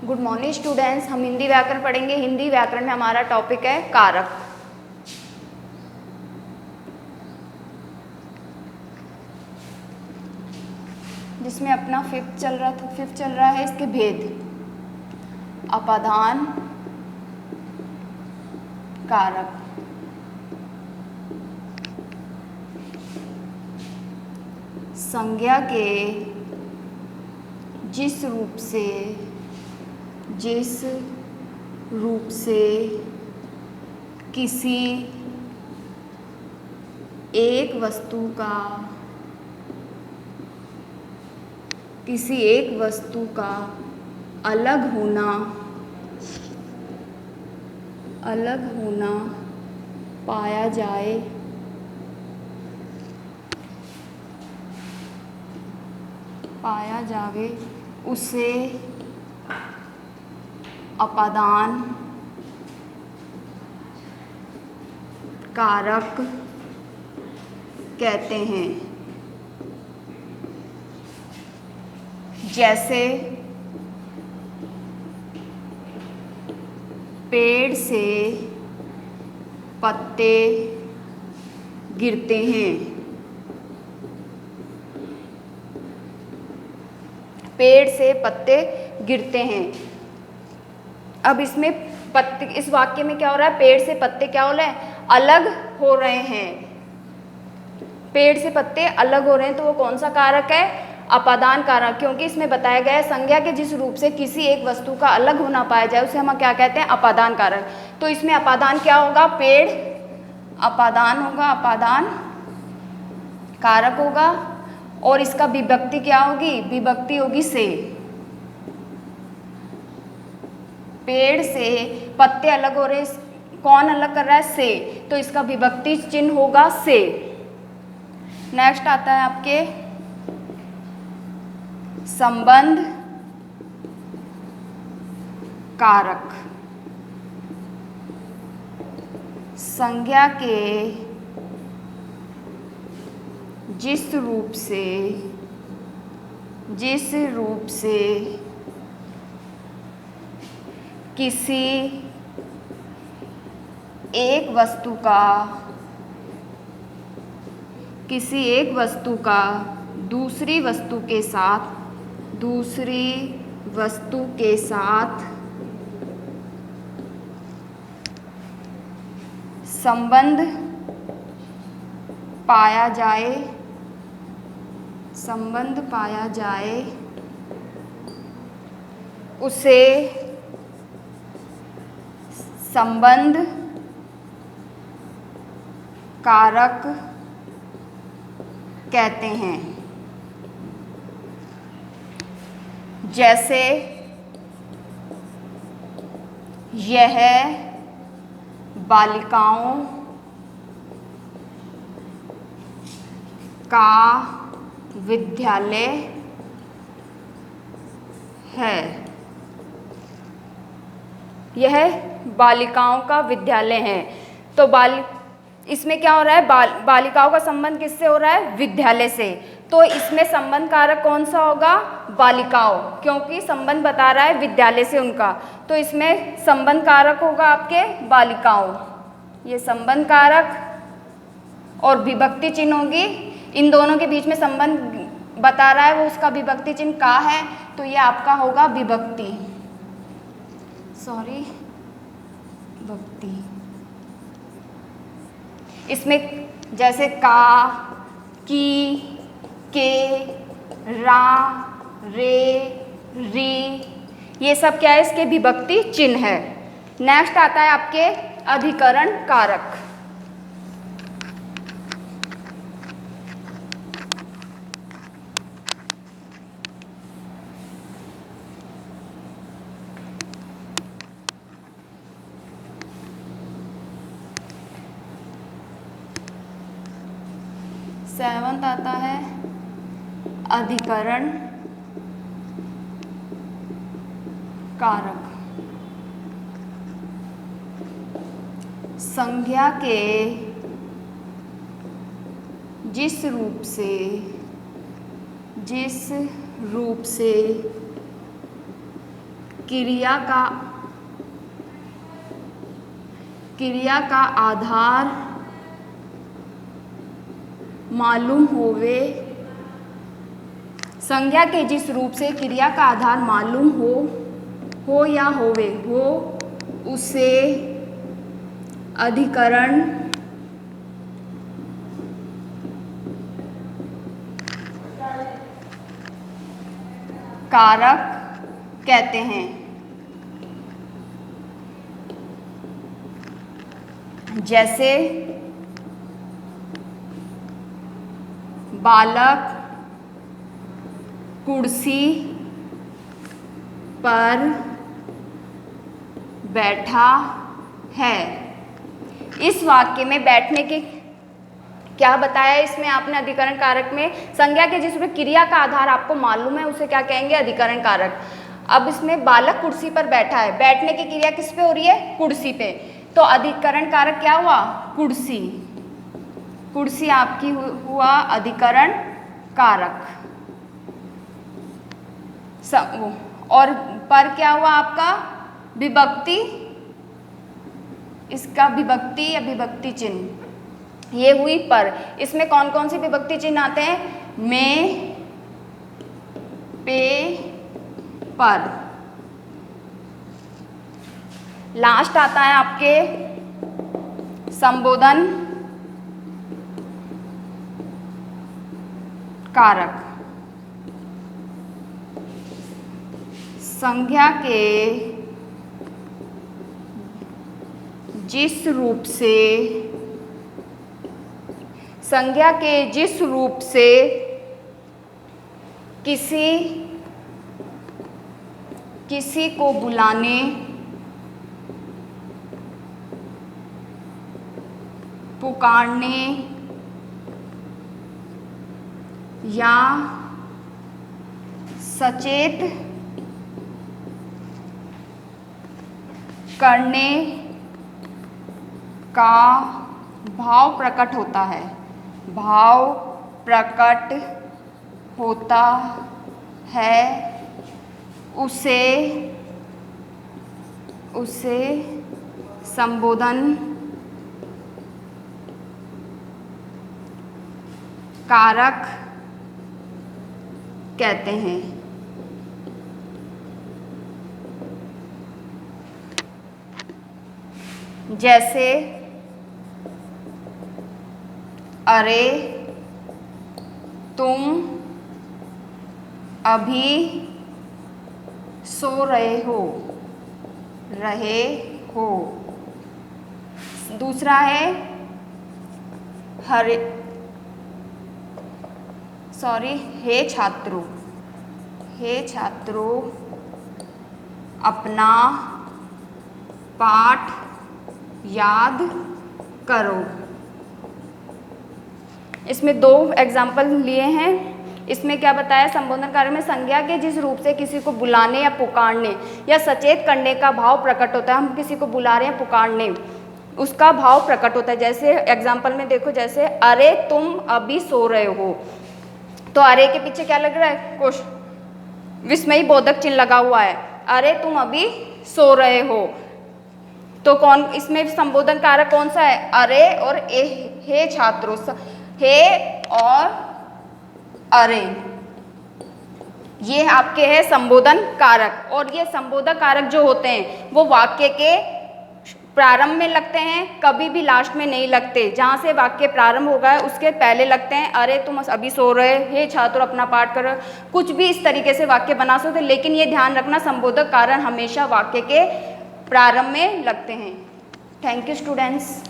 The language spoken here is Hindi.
Good morning students. हम हिंदी व्याकरण पढ़ेंगे। हिंदी व्याकरण में हमारा टॉपिक है कारक। जिसमें अपना फिफ्थ चल रहा है इसके भेद। अपादान कारक। संज्ञा के जिस रूप से किसी एक वस्तु का अलग होना पाया जावे उसे अपादान कारक कहते हैं। जैसे पेड़ से पत्ते गिरते हैं। पेड़ से पत्ते गिरते हैं। अब इसमें पत्ते, इस वाक्य में क्या हो रहा है? पेड़ से पत्ते क्या हो रहे हैं? अलग हो रहे हैं। पेड़ से पत्ते अलग हो रहे हैं तो वो कौन सा कारक है? अपादान कारक। क्योंकि इसमें बताया गया है संज्ञा के जिस रूप से किसी एक वस्तु का अलग होना पाया जाए उसे हम क्या कहते हैं? अपादान कारक। तो इसमें अपादान क्या होगा? पेड़ अपादान होगा, अपादान कारक होगा। और इसका विभक्ति क्या होगी? विभक्ति होगी से। पेड़ से पत्ते अलग हो रहे, कौन अलग कर रहा है? से। तो इसका विभक्ति चिन्ह होगा से। नेक्स्ट आता है आपके संबंध कारक। संज्ञा के जिस रूप से किसी एक वस्तु का दूसरी वस्तु के साथ संबंध पाया जाए उसे संबंध कारक कहते हैं। जैसे यह बालिकाओं का विद्यालय है। यह बालिकाओं का विद्यालय है। तो इसमें क्या हो रहा है? बालिकाओं का संबंध किससे हो रहा है? विद्यालय से। तो इसमें संबंध कारक कौन सा होगा? बालिकाओं, क्योंकि संबंध बता रहा है विद्यालय से उनका। तो इसमें संबंध कारक होगा आपके बालिकाओं। ये संबंध कारक और विभक्ति चिन्ह होगी। इन दोनों के बीच में संबंध बता रहा है वो उसका विभक्ति चिन्ह का है, तो ये आपका होगा विभक्ति। भक्ति। इसमें जैसे का, की, के, रा, रे, री, ये सब क्या है? इसके विभक्ति चिन्ह है। नेक्स्ट आता है आपके अधिकरण कारक। सेवंथ आता है अधिकरण कारक। संज्ञा के जिस रूप से क्रिया का आधार मालूम होवे, संज्ञा के जिस रूप से क्रिया का आधार मालूम हो या होवे हो, उसे अधिकरण कारक कहते हैं। जैसे बालक कुर्सी पर बैठा है। इस वाक्य में बैठने के क्या बताया, इसमें आपने अधिकरण कारक में संज्ञा के जिसमें क्रिया का आधार आपको मालूम है उसे क्या कहेंगे, अधिकरण कारक। अब इसमें बालक कुर्सी पर बैठा है, बैठने की क्रिया किस पे हो रही है, कुर्सी पे, तो अधिकरण कारक क्या हुआ, कुर्सी। कुर्सी आपकी हुआ अधिकरण कारक। और पर क्या हुआ आपका, विभक्ति, इसका विभक्ति या विभक्ति चिन्ह, ये हुई पर। इसमें कौन कौन सी विभक्ति चिन्ह आते हैं, में, पे, पर। लास्ट आता है आपके संबोधन कारक। संज्ञा के जिस रूप से किसी को बुलाने, पुकारने या सचेत करने का भाव प्रकट होता है, उसे संबोधन कारक कहते हैं। जैसे अरे तुम अभी सो रहे हो। दूसरा है हे छात्रों अपना पाठ याद करो। इसमें दो एग्जाम्पल लिए हैं। इसमें क्या बताया, संबोधन कार्य में संज्ञा के जिस रूप से किसी को बुलाने या पुकारने या सचेत करने का भाव प्रकट होता है। हम किसी को बुला रहे हैं, पुकारने, उसका भाव प्रकट होता है। जैसे एग्जाम्पल में देखो, जैसे अरे तुम अभी सो रहे हो, तो अरे के पीछे क्या लग रहा है, कुछ विस्मयी बोधक चिन्ह लगा हुआ है। अरे तुम अभी सो रहे हो, तो कौन इसमें संबोधन कारक कौन सा है, अरे और हे छात्रों, हे और अरे, ये आपके है संबोधन कारक। और ये संबोधन कारक जो होते हैं वो वाक्य के प्रारंभ में लगते हैं, कभी भी लास्ट में नहीं लगते। जहाँ से वाक्य प्रारंभ होगा है उसके पहले लगते हैं। अरे तुम अभी सो रहे, हे छात्रों अपना पाठ करो, कुछ भी इस तरीके से वाक्य बना सकते, लेकिन ये ध्यान रखना संबोधक कारण हमेशा वाक्य के प्रारंभ में लगते हैं। Thank you students.